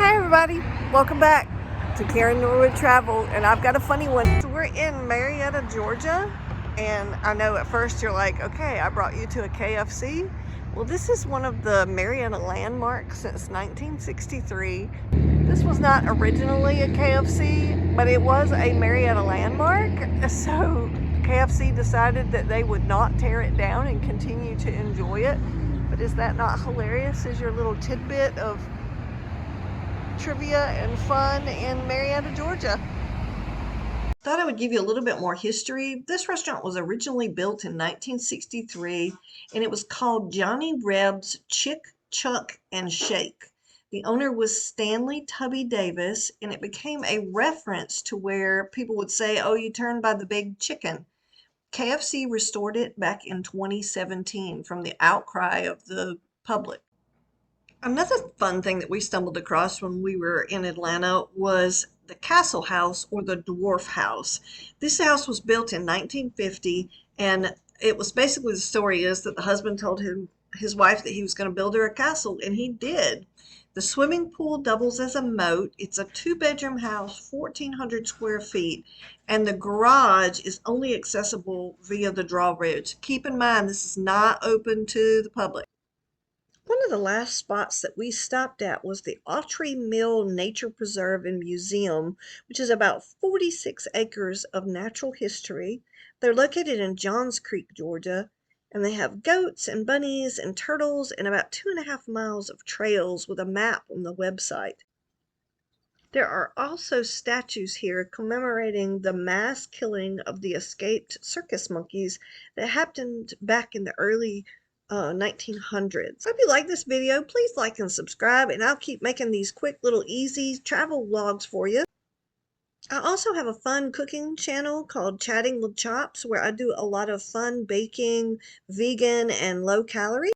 Hi everybody, welcome back to Karen Norwood Travel, and I've got a funny one. So we're in Marietta, Georgia, and I know at first you're like, okay, I brought you to a KFC. Well, this is one of the Marietta landmarks since 1963. This was not originally a KFC, but it was a Marietta landmark, so KFC decided that they would not tear it down and continue to enjoy it. But is that not hilarious as your little tidbit of trivia and fun in Marietta, Georgia? Thought I would give you a little bit more history. This restaurant was originally built in 1963 and it was called Johnny Reb's Chick, Chuck, and Shake. The owner was Stanley Tubby Davis, and it became a reference to where people would say, oh, you turned by the big chicken. KFC restored it back in 2017 from the outcry of the public. Another fun thing that we stumbled across when we were in Atlanta was the Castle House or the Dwarf House. This house was built in 1950, and it was basically, the story is that the husband told his wife that he was going to build her a castle, and he did. The swimming pool doubles as a moat. It's a two-bedroom house, 1,400 square feet, and the garage is only accessible via the drawbridge. Keep in mind, this is not open to the public. One of the last spots that we stopped at was the Autry Mill Nature Preserve and Museum, which is about 46 acres of natural history. They're located in Johns Creek, Georgia, and they have goats and bunnies and turtles and about 2.5 miles of trails with a map on the website. There are also statues here commemorating the mass killing of the escaped circus monkeys that happened back in the early 1900s. Hope you like this video. Please like and subscribe, and I'll keep making these quick little easy travel vlogs for you. I also have a fun cooking channel called Chatting with Chops, where I do a lot of fun baking, vegan, and low calorie.